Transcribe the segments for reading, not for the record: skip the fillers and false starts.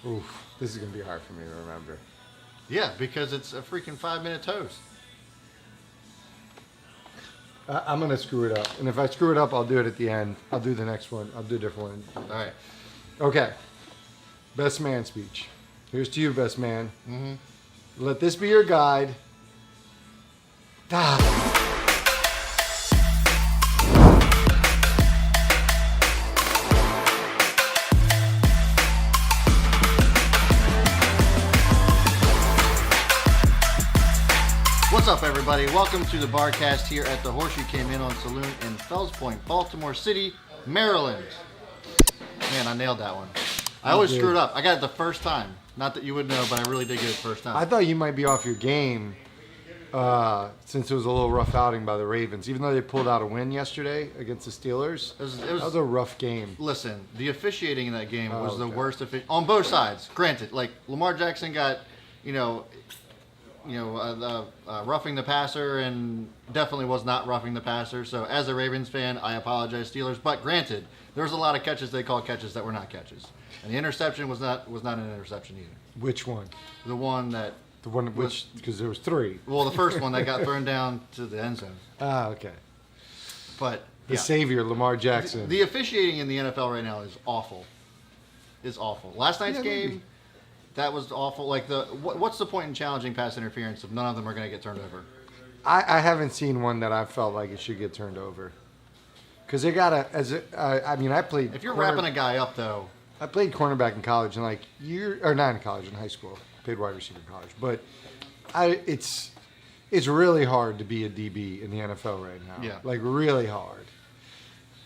Oof, this is going to be hard for me to remember. Yeah, because it's a freaking 5-minute toast. I'm going to screw it up. And if I screw it up, I'll do it at the end. I'll do the next one. I'll do a different one. All right. Okay. Best man speech. Here's to you, best man. Mm-hmm. Let this be your guide. What's up, everybody? Welcome to the Barcast here at the Horseshoe Came In on Saloon in Fells Point, Baltimore City, Maryland. Man, I nailed that one. I always screwed up. I got it the first time. Not that you would know, but I really did get it the first time. I thought you might be off your game since it was a little rough outing by the Ravens. Even though they pulled out a win yesterday against the Steelers, that was a rough game. Listen, the officiating in that game was the worst on both sides. Granted, like Lamar Jackson got, roughing the passer, and definitely was not roughing the passer. So as a Ravens fan, I apologize, Steelers. But granted, there was a lot of catches they called catches that were not catches, and the interception was not an interception either. Which one? The one because there was three. Well, the first one that got thrown down to the end zone. Ah, okay. But the savior, Lamar Jackson. The officiating in the NFL right now is awful. Last night's game. That was awful. Like what's the point in challenging pass interference if none of them are going to get turned over? I haven't seen one that I felt like it should get turned over. Because they gotta, I played. If you're wrapping a guy up though, I played cornerback in college, and not in college, in high school. I played wide receiver in college, but it's really hard to be a DB in the NFL right now. Yeah, like really hard.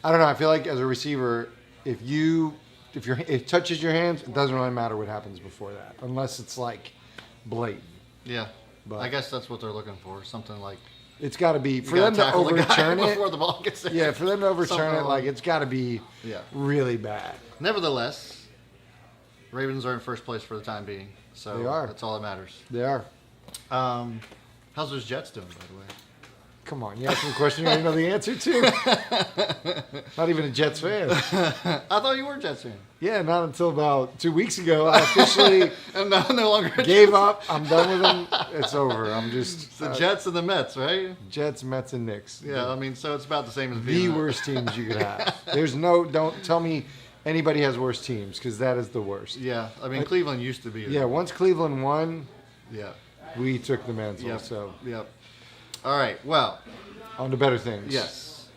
I don't know. I feel like as a receiver, if it touches your hands, it doesn't really matter what happens before that, unless it's like blatant. Yeah, but I guess that's what they're looking for. Something like it's got to be for them to overturn it before the ball gets there. Yeah, for them to overturn it, like it's got to be really bad. Nevertheless, Ravens are in first place for the time being, so they are. That's all that matters. They are. How's those Jets doing, by the way? Come on, you asked me a question you already know the answer to. Not even a Jets fan. I thought you were a Jets fan. Yeah, not until about 2 weeks ago. I officially no longer gave up. I'm done with them. It's over. I'm just it's the Jets and the Mets, right? Jets, Mets, and Knicks. Yeah, I mean, so it's about the same as the worst teams you could have. Don't tell me anybody has worse teams, because that is the worst. Yeah, I mean, Cleveland used to be. Yeah, once Cleveland won, we took the mantle. Yep. So. Yep. All right, well. On to better things. Yes.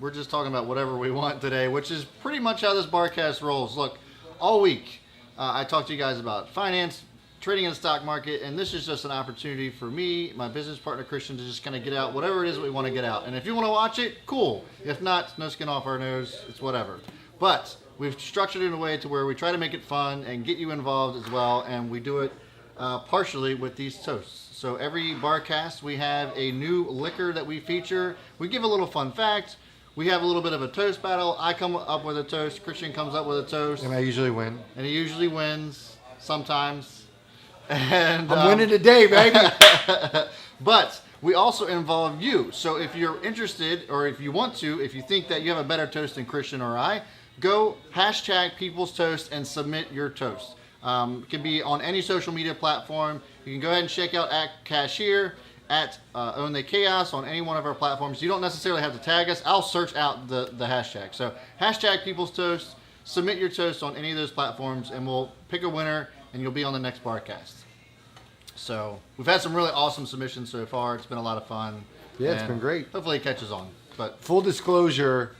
We're just talking about whatever we want today, which is pretty much how this Barcast rolls. Look, all week I talked to you guys about finance, trading in the stock market, and this is just an opportunity for me, my business partner Kristian, to just kind of get out whatever it is we want to get out. And if you want to watch it, cool. If not, no skin off our nose. It's whatever. But we've structured it in a way to where we try to make it fun and get you involved as well, and we do it partially with these toasts. So every Barcast, we have a new liquor that we feature. We give a little fun fact. We have a little bit of a toast battle. I come up with a toast. Kristian comes up with a toast. And I usually win. And he usually wins sometimes. And I'm winning today, baby. But we also involve you. So if you're interested, or if you want to, if you think that you have a better toast than Kristian or I, go #PeoplesToast and submit your toast. It can be on any social media platform. You can go ahead and check out at Cashier, at Own the Chaos on any one of our platforms. You don't necessarily have to tag us. I'll search out the hashtag. So #PeoplesToast. Submit your toast on any of those platforms, and we'll pick a winner, and you'll be on the next Barcast. So we've had some really awesome submissions so far. It's been a lot of fun. Yeah, it's been great. Hopefully it catches on. But full disclosure,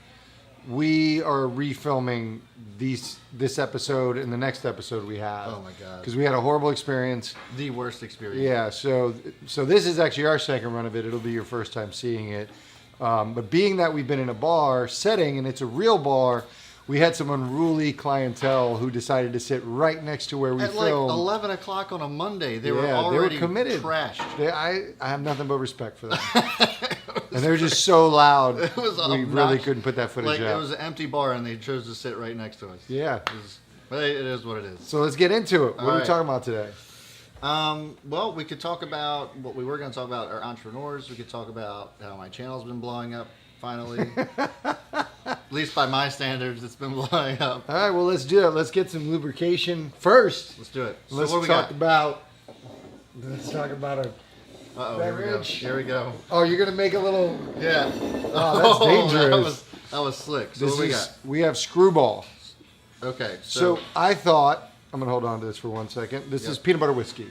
we are refilming this episode and the next episode we have. Oh my god! Because we had a horrible experience. The worst experience. Yeah. So this is actually our second run of it. It'll be your first time seeing it. But being that we've been in a bar setting and it's a real bar, we had some unruly clientele who decided to sit right next to where we filmed. At like 11 o'clock on a Monday. They were already committed. Trashed. I have nothing but respect for them. And they were just so loud. It was we really couldn't put that footage out. It was an empty bar, and they chose to sit right next to us. Yeah. But it is what it is. So let's get into it. What are we talking about today? Well, we could talk about what we were going to talk about, our entrepreneurs. We could talk about how my channel's been blowing up, finally. At least by my standards, it's been blowing up. All right, well, let's do it. Let's get some lubrication first. Let's do it. So Let's what we talk got? about. Let's talk about a Uh-oh, here we go. beverage. Here we go. Oh, you're gonna make a little. Yeah. Oh, that's dangerous. That was slick. So This what we is. got? We have Skrewball. Okay. So I thought I'm gonna hold on to this for 1 second. This is peanut butter whiskey.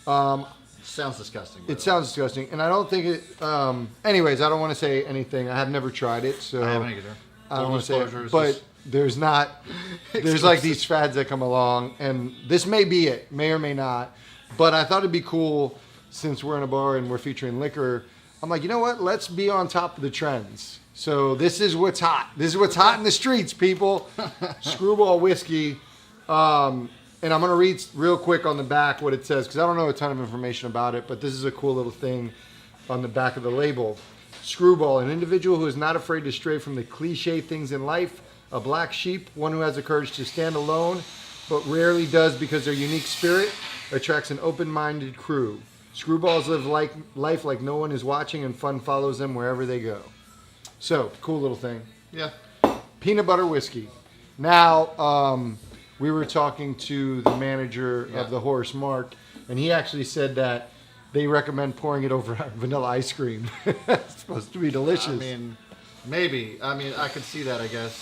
Sounds disgusting. by It the way. sounds disgusting, and I don't think it. Anyways, I don't want to say anything. I have never tried it, so I haven't either. I don't Full want to say it. disclosure, it's But just- there's not. There's like these fads that come along, and this may be it, may or may not. But I thought it'd be cool since we're in a bar and we're featuring liquor. I'm like, you know what? Let's be on top of the trends. So this is what's hot. This is what's hot in the streets, people. Skrewball Whiskey. And I'm going to read real quick on the back what it says because I don't know a ton of information about it, but this is a cool little thing on the back of the label. Skrewball, an individual who is not afraid to stray from the cliche things in life, a black sheep, one who has the courage to stand alone, but rarely does because their unique spirit attracts an open-minded crew. Screwballs live life like no one is watching and fun follows them wherever they go. So, cool little thing. Yeah. Peanut butter whiskey. Now, we were talking to the manager of the horse, Mark, and he actually said that they recommend pouring it over vanilla ice cream. It's supposed to be delicious. I mean, maybe. I mean, I could see that. I guess.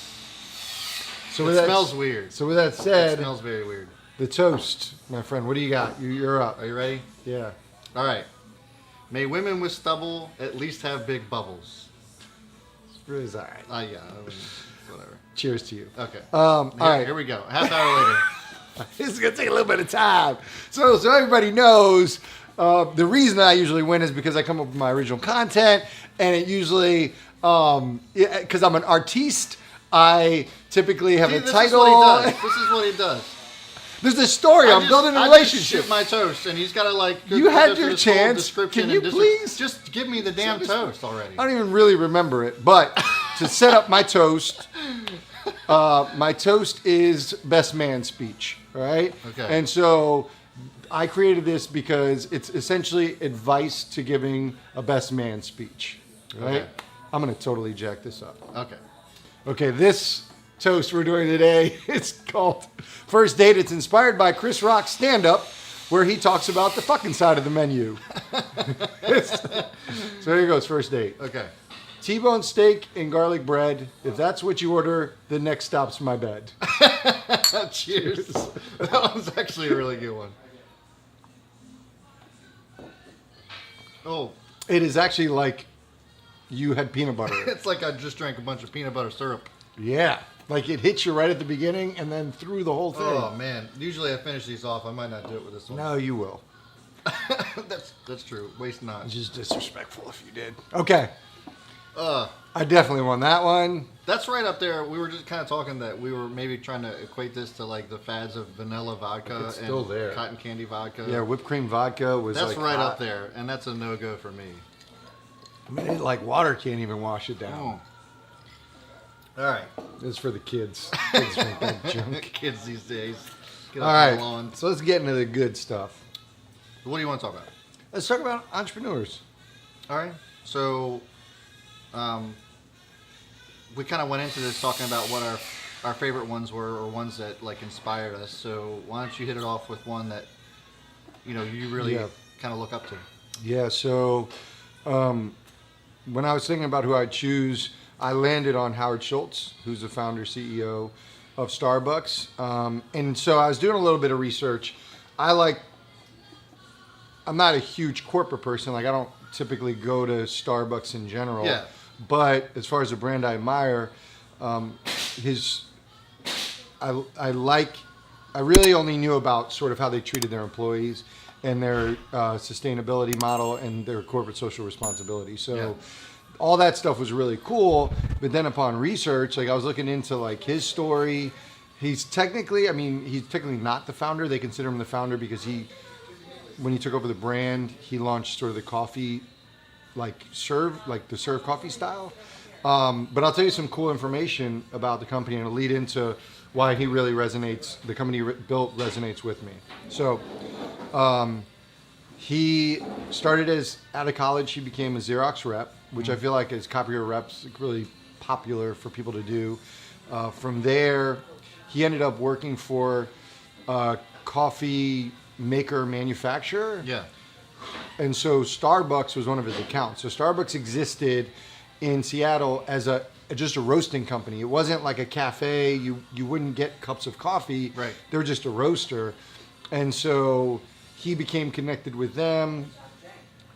so It with that, smells weird. So with that It said, smells very weird. the toast, my friend. What do you got? You're up. Are you ready? Yeah. All right. May women with stubble at least have big bubbles. It's all right. Yeah. I mean, whatever. Cheers to you. Okay. All right. Here we go. A half hour later. This is gonna take a little bit of time. So everybody knows the reason I usually win is because I come up with my original content, and it usually because I'm an artiste, I typically have See, a this title. is what he does. This is what he does. There's a story. I'm building a I just relationship. shoot my toast, and he's got to like. You go had through your this whole chance. description Can and you please? just give me the damn toast already? I don't even really remember it, but to set up my toast, my toast is best man speech, all right? Okay. And so I created this because it's essentially advice to giving a best man speech, right? Okay. I'm going to totally jack this up. Okay. Okay, this toast we're doing today is called First Date. It's inspired by Chris Rock's stand-up where he talks about the fucking side of the menu. So here goes, first date. Okay. T-bone steak and garlic bread. If that's what you order, the next stop's my bed. Cheers. That was actually a really good one. Oh, It is actually like you had peanut butter. it's like I just drank a bunch of peanut butter syrup. Yeah. Like it hits you right at the beginning and then through the whole thing. Oh man! Usually I finish these off. I might not do it with this one. No, you will. That's true. Waste not. It's just disrespectful if you did. Okay. Uh, I definitely won that one. That's right up there. We were just kind of talking that we were maybe trying to equate this to like the fads of vanilla vodka It's and still there. cotton candy vodka. Yeah, whipped cream vodka was that's like right hot. up there, and that's a no go for me. I mean, like water can't even wash it down. All right, It's for the kids. Kids drink that junk. kids these days. Get All off right, my lawn. so let's get into the good stuff. What do you want to talk about? Let's talk about entrepreneurs. All right. So, we kind of went into this talking about what our favorite ones were, or ones that like inspired us. So why don't you hit it off with one that you really Yeah. kind of look up to? Yeah, so when I was thinking about who I'd choose, I landed on Howard Schultz, who's the founder, CEO of Starbucks. And so I was doing a little bit of research. I'm not a huge corporate person. Like I don't typically go to Starbucks in general. Yeah. But as far as a brand I admire, I really only knew about sort of how they treated their employees and their sustainability model and their corporate social responsibility. So Yeah. all that stuff was really cool. But then upon research, like I was looking into like his story. He's technically not the founder. They consider him the founder because when he took over the brand, he launched sort of the coffee, the serve coffee style. But I'll tell you some cool information about the company and it'll lead into why he really resonates. The company built resonates with me. So he started out of college. He became a Xerox rep, which I feel like as copier reps really popular for people to do. From there, he ended up working for a coffee maker manufacturer. Yeah. And so Starbucks was one of his accounts. So Starbucks existed in Seattle as just a roasting company. It wasn't like a cafe. You wouldn't get cups of coffee. Right. They were just a roaster. And so he became connected with them,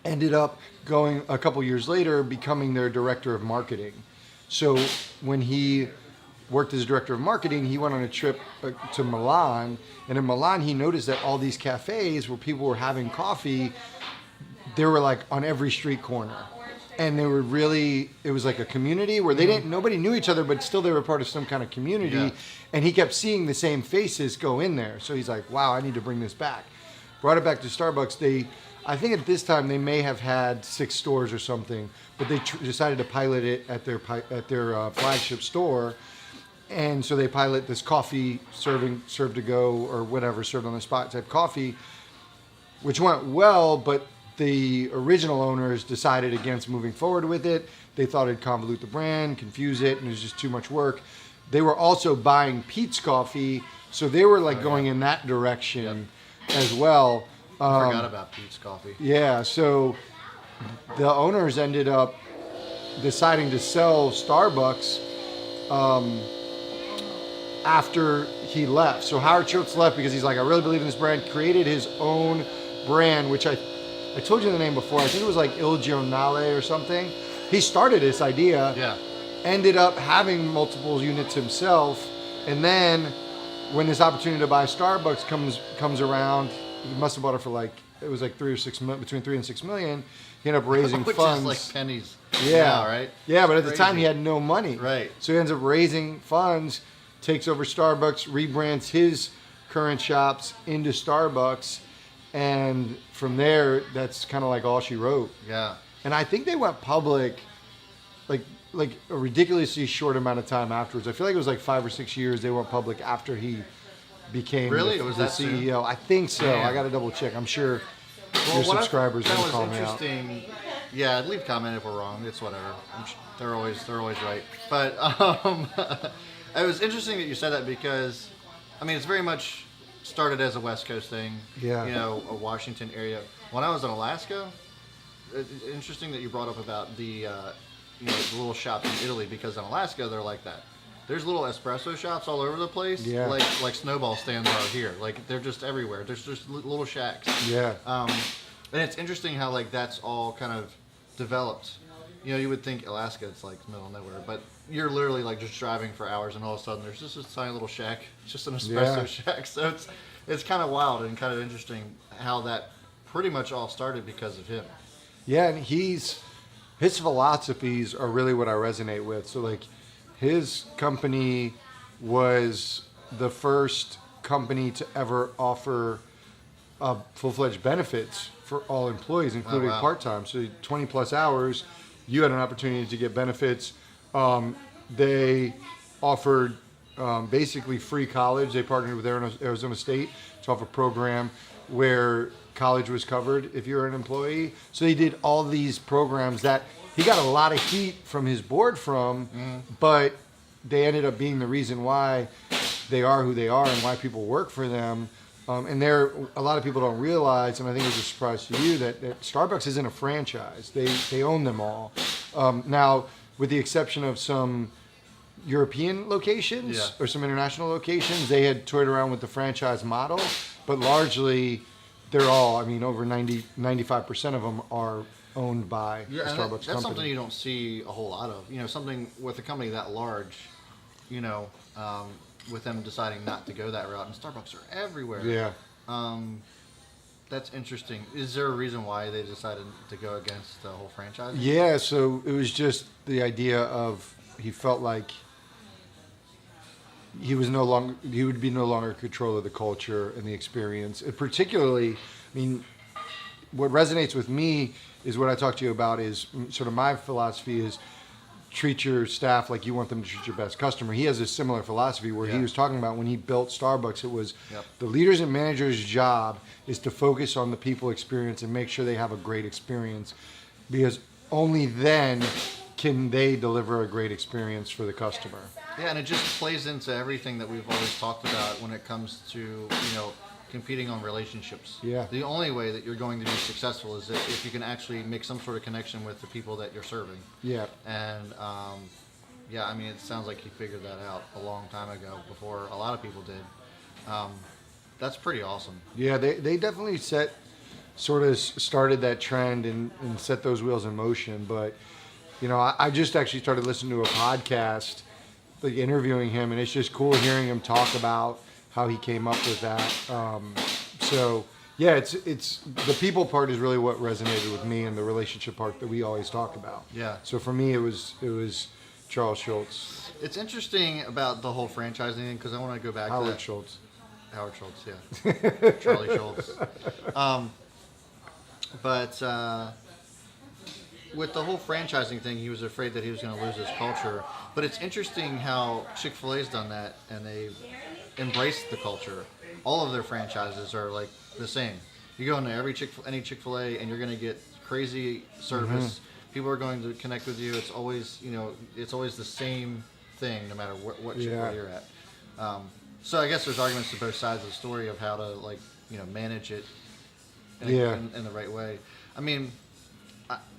ended up going a couple years later, becoming their director of marketing. So when he worked as director of marketing, he went on a trip to Milan. And in Milan, he noticed that all these cafes where people were having coffee, they were like on every street corner. And they were really, it was like a community where nobody knew each other, but still they were part of some kind of community. Yeah. And he kept seeing the same faces go in there. So he's like, wow, I need to bring this back. Brought it back to Starbucks. I think at this time they may have had 6 stores or something, but they decided to pilot it at their flagship store. And so they pilot this coffee served to go or whatever, served on the spot type coffee, which went well, but the original owners decided against moving forward with it. They thought it'd convolute the brand, confuse it, and it was just too much work. They were also buying Peet's Coffee, so they were going in that direction as well. I forgot about Peet's Coffee. Yeah, so the owners ended up deciding to sell Starbucks after he left. So Howard Schultz left because he's like, I really believe in this brand, created his own brand, which I told you the name before. I think it was like Il Giornale or something. He started this idea, ended up having multiple units himself, and then when this opportunity to buy Starbucks comes around, he must have bought it for it was like between 3 and 6 million. He ended up raising Which funds. is like pennies. Yeah, now, right? Yeah, but at the Crazy. time he had no money. Right. So he ends up raising funds, takes over Starbucks, rebrands his current shops into Starbucks, and from there, that's kind of like all she wrote. Yeah. And I think they went public like a ridiculously short amount of time afterwards. I feel like it was like 5 or 6 years they went public after he became Really? the, It was the that CEO. soon? I think so. Man. I got to double check. I'm sure your what subscribers that will was call me out. interesting. Yeah, leave a comment if we're wrong. It's whatever. They're always right. But it was interesting that you said that because, I mean, it's very much started as a West Coast thing. Yeah. You know, a Washington area. When I was in Alaska, it's interesting that you brought up about the the little shops in Italy, because in Alaska they're like that. There's little espresso shops all over the place. Yeah. Like snowball stands are here. Like they're just everywhere. There's just little shacks. Yeah. And it's interesting how that's all kind of developed. You know, you would think Alaska, it's like middle of nowhere, but you're literally just driving for hours, and all of a sudden there's just this tiny little shack, just an espresso shack. So it's kind of wild and kind of interesting how that pretty much all started because of him. Yeah, and his philosophies are really what I resonate with. So his company was the first company to ever offer full-fledged benefits for all employees, including part-time. So 20 plus hours, you had an opportunity to get benefits. They offered basically free college. They partnered with Arizona State to offer a program where college was covered if you were an employee. So he did all these programs that he got a lot of heat from his board but they ended up being the reason why they are who they are and why people work for them. And a lot of people don't realize, and I think it's a surprise to you, that Starbucks isn't a franchise. They own them all. Now, with the exception of some European locations or some international locations, they had toyed around with the franchise model, but largely they're all, over 95% of them are owned by the Starbucks company. That's something you don't see a whole lot of. Something with a company that large, with them deciding not to go that route, and Starbucks are everywhere. Yeah. That's interesting. Is there a reason why they decided to go against the whole franchise? Yeah, so it was just the idea of he felt like he would be no longer in control of the culture and the experience. And particularly, what resonates with me is what I talked to you about is sort of my philosophy is treat your staff like you want them to treat your best customer. He has a similar philosophy where he was talking about when he built Starbucks, it was the leaders and managers' job is to focus on the people experience and make sure they have a great experience, because only then can they deliver a great experience for the customer? Yeah, and it just plays into everything that we've always talked about when it comes to, competing on relationships. Yeah. The only way that you're going to be successful is if you can actually make some sort of connection with the people that you're serving. Yeah. And, I mean, it sounds like he figured that out a long time ago before a lot of people did. That's pretty awesome. Yeah, they definitely started that trend and set those wheels in motion. But, I just actually started listening to a podcast, like interviewing him, and it's just cool hearing him talk about how he came up with that. It's the people part is really what resonated with me, and the relationship part that we always talk about. Yeah. So for me, it was Charles Schultz. It's interesting about the whole franchising thing because I want to go back to Howard that. Schultz. Howard Schultz, yeah. Charlie Schultz. But with the whole franchising thing, he was afraid that he was going to lose his culture. But it's interesting how Chick-fil-A's done that, and they've embraced the culture. All of their franchises are like the same. You go into any Chick-fil-A, and you're going to get crazy service. Mm-hmm. People are going to connect with you. It's always, it's always the same thing, no matter what Chick-fil-A you're at. So I guess there's arguments to both sides of the story of how to manage it in the right way. I mean,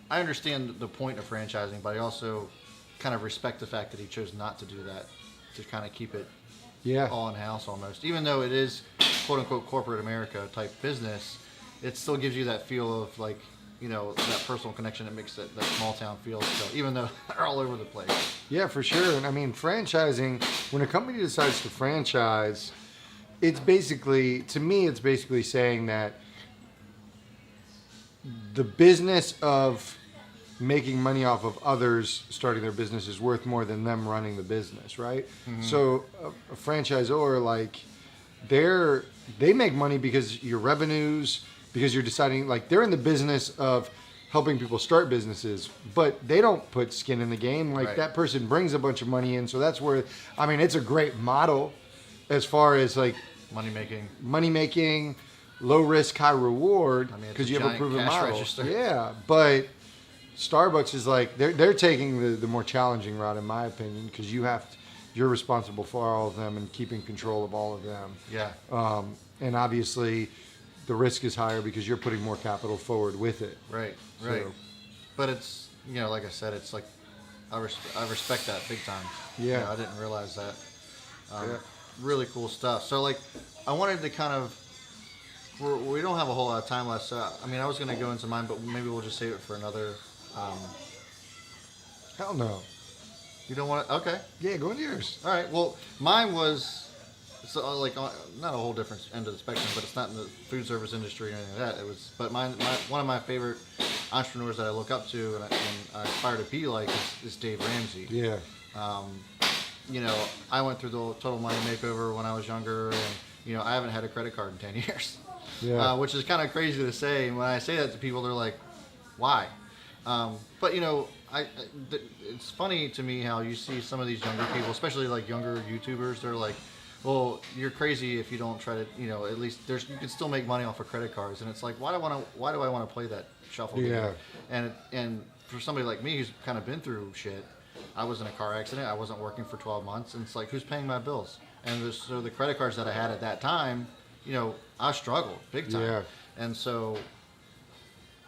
I understand the point of franchising, but I also kind of respect the fact that he chose not to do that, to kind of keep it all in house almost. Even though it is quote unquote corporate America type business, it still gives you that feel of that personal connection that makes that small town feel still, even though they're all over the place. Yeah, for sure. And I mean, franchising, when a company decides to franchise, it's basically saying that the business of making money off of others starting their business is worth more than them running the business, right? Mm-hmm. So a franchisor, they make money because your revenues, because you're deciding, they're in the business of helping people start businesses, but they don't put skin in the game. Right. That person brings a bunch of money in, so that's where, it's a great model as far as money making, low risk, high reward, because you have a proven model. Register. Yeah, but Starbucks is they're taking the more challenging route, in my opinion, because you're responsible for all of them and keeping control of all of them. Yeah. And obviously, the risk is higher because you're putting more capital forward with it. Right. But it's like I said, it's I respect that big time. Yeah. I didn't realize that. Really cool stuff. So I wanted to kind of. We don't have a whole lot of time left, so I was going to go into mine, but maybe we'll just save it for another. Hell no. You don't want to? Okay. Yeah, go into yours. All right. Well, mine was not a whole different end of the spectrum, but it's not in the food service industry or anything like that. It was, but one of my favorite entrepreneurs that I look up to and I aspire to be like is Dave Ramsey. Yeah. I went through the total money makeover when I was younger, and I haven't had a credit card in 10 years. Yeah. Which is kind of crazy to say. And when I say that to people, they're like, "Why?" But it's funny to me how you see some of these younger people, especially younger YouTubers. They're like, "Well, you're crazy if you don't try to, at least you can still make money off of credit cards." And it's like, why do I want to play that shuffle game? And for somebody like me who's kind of been through shit, I was in a car accident. I wasn't working for 12 months, and it's like, who's paying my bills? And so the credit cards that I had at that time, I struggled big time. Yeah. And so,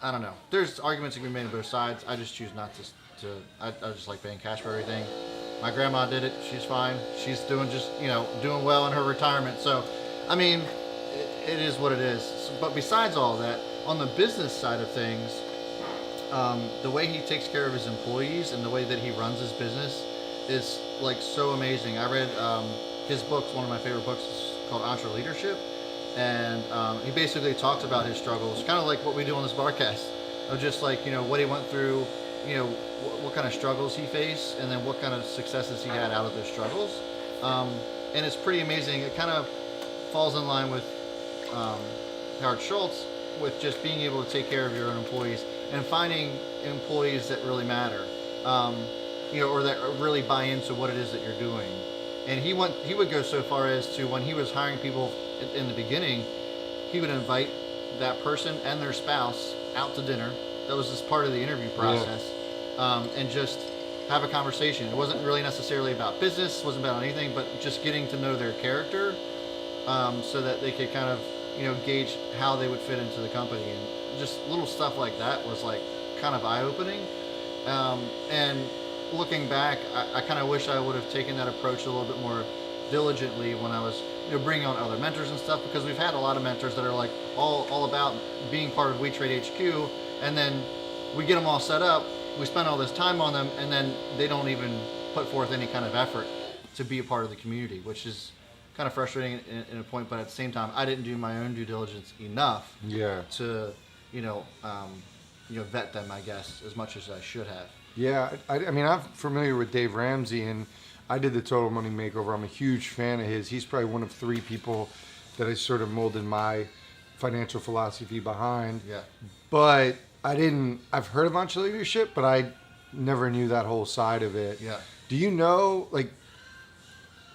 I don't know. There's arguments that can be made on both sides. I just choose not to. I just like paying cash for everything. My grandma did it. She's fine. She's doing doing well in her retirement. So, it is what it is. But besides all that, on the business side of things, the way he takes care of his employees and the way that he runs his business is so amazing. I read his books. One of my favorite books is called EntreLeadership. And he basically talks about his struggles, kind of like what we do on this Barcast, of just what he went through, what kind of struggles he faced, and then what kind of successes he had out of those struggles. And it's pretty amazing. It kind of falls in line with Howard Schultz, with just being able to take care of your own employees and finding employees that really matter, or that really buy into what it is that you're doing. And he would go so far as to, when he was hiring people in the beginning, he would invite that person and their spouse out to dinner. That was just part of the interview process. And just have a conversation. It wasn't really necessarily about business, wasn't about anything, but just getting to know their character, so that they could kind of, gauge how they would fit into the company. And just little stuff like that was like kind of eye-opening. And looking back, I kind of wish I would have taken that approach a little bit more diligently when I was, bringing on other mentors and stuff, because we've had a lot of mentors that are like all about being part of WeTrade HQ, and then we get them all set up, we spend all this time on them, and then they don't even put forth any kind of effort to be a part of the community, which is kind of frustrating in a point. But at the same time, I didn't do my own due diligence enough to, vet them, I guess, as much as I should have. Yeah, I mean, I'm familiar with Dave Ramsey, and I did the Total Money Makeover. I'm a huge fan of his. He's probably one of 3 people that I sort of molded my financial philosophy behind. Yeah. But I've heard of EntreLeadership, but I never knew that whole side of it. Yeah. Do you know, like,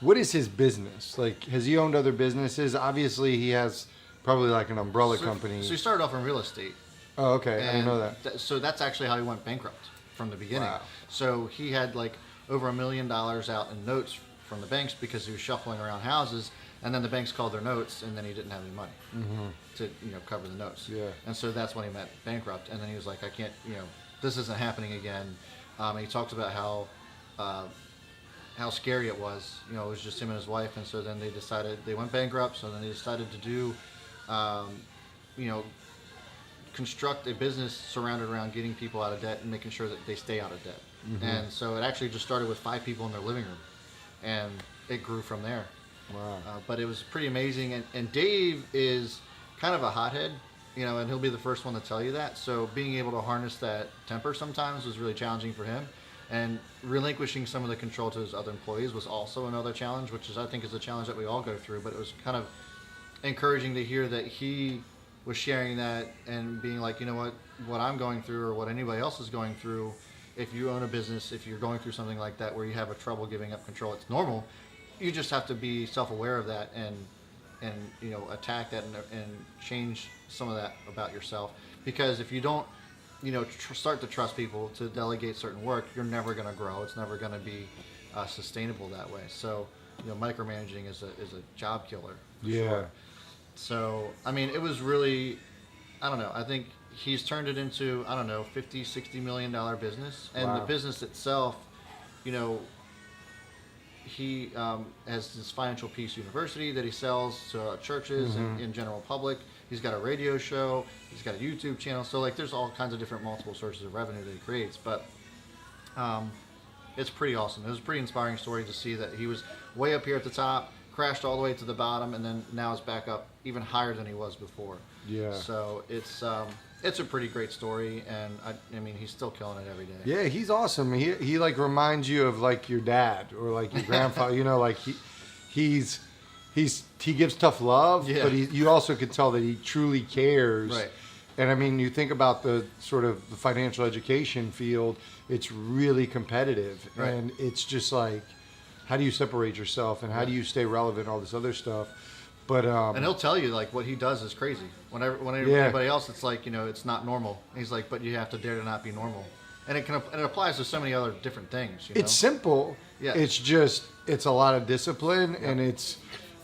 what is his business? Like, has he owned other businesses? Obviously, he has probably like an umbrella company. So he started off in real estate. Oh, okay. I didn't know that. So that's actually how he went bankrupt from the beginning. Wow. So he had like over $1 million out in notes from the banks because he was shuffling around houses, and then the banks called their notes, and then he didn't have any money to cover the notes. Yeah. And so that's when he went bankrupt, and then he was like, I can't, this isn't happening again. And he talked about how scary it was. It was just him and his wife, and so then they went bankrupt. So then they decided to do, construct a business surrounded around getting people out of debt and making sure that they stay out of debt. And so it actually just started with 5 people in their living room, and it grew from there. Wow. But it was pretty amazing. And Dave is kind of a hothead, and he'll be the first one to tell you that. So being able to harness that temper sometimes was really challenging for him. And relinquishing some of the control to his other employees was also another challenge, which I think is a challenge that we all go through. But it was kind of encouraging to hear that he was sharing that and being like, what I'm going through or what anybody else is going through, if you own a business, if you're going through something like that where you have a trouble giving up control, it's normal. You just have to be self-aware of that and attack that and change some of that about yourself. Because if you don't, start to trust people to delegate certain work, you're never going to grow. It's never going to be sustainable that way. So, micromanaging is a job killer. Yeah. Sure. So, I mean, it was really, I don't know, I think he's turned it into, $50-60 million business. And Wow. the business itself, he has this Financial Peace University that he sells to churches and in general public. He's got a radio show. He's got a YouTube channel. So, like, there's all kinds of different multiple sources of revenue that he creates. But it's pretty awesome. It was a pretty inspiring story to see that he was way up here at the top, crashed all the way to the bottom, and then now is back up even higher than he was before. Yeah. So it's a pretty great story, and I mean he's still killing it every day. Yeah, he's awesome. He like reminds you of like your dad or like your grandfather. Like he gives tough love, Yeah. but you also can tell that he truly cares. Right. And I mean, you think about the sort of the financial education field, it's really competitive. Right. And it's just like, how do you separate yourself and how do you stay relevant, all this other stuff. But And he'll tell you, like, what he does is crazy. When anybody else, it's like, it's not normal. He's like, but you have to dare to not be normal. And it applies to so many other different things. It's simple. Yeah. It's just, it's a lot of discipline and it's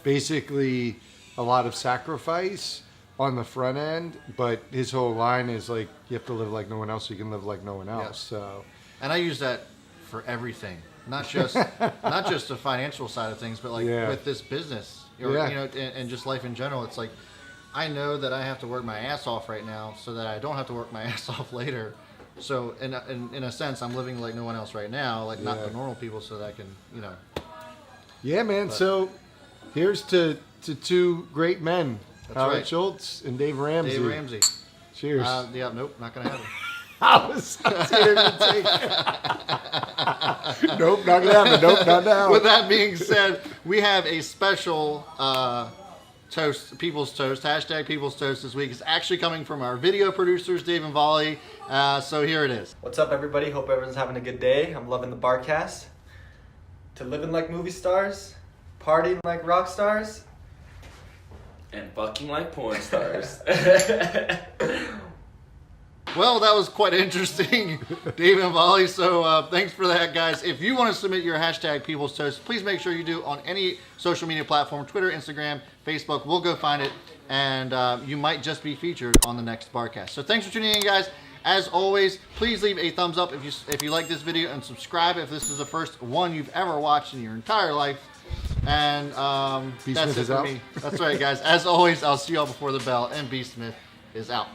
basically a lot of sacrifice on the front end. But his whole line is like, you have to live like no one else so you can live like no one else. Yes. So, And I use that for everything. Not just the financial side of things, but like with this business, and just life in general. It's like, I know that I have to work my ass off right now so that I don't have to work my ass off later. So in a sense, I'm living like no one else right now, like not the normal people, so that I can, Yeah, man. So here's to 2 great men, Howard right. Schultz and Dave Ramsey. Dave Ramsey. Cheers. Nope, not gonna happen. I was scared to take Nope, not gonna happen. Nope, not now. With that being said, we have a special toast, People's Toast, hashtag People's Toast this week. It's actually coming from our video producers, Dave and Volley. So here it is. What's up, everybody? Hope everyone's having a good day. I'm loving the Barcast. To living like movie stars, partying like rock stars, and fucking like porn stars. Well, that was quite interesting, Dave and Volley. So thanks for that, guys. If you want to submit your hashtag People's Toast, please make sure you do on any social media platform, Twitter, Instagram, Facebook. We'll go find it, and you might just be featured on the next Barcast. So thanks for tuning in, guys. As always, please leave a thumbs up if you like this video, and subscribe if this is the first one you've ever watched in your entire life. And that's it for me. That's right, guys. As always, I'll see you all before the bell, and B. Smith is out.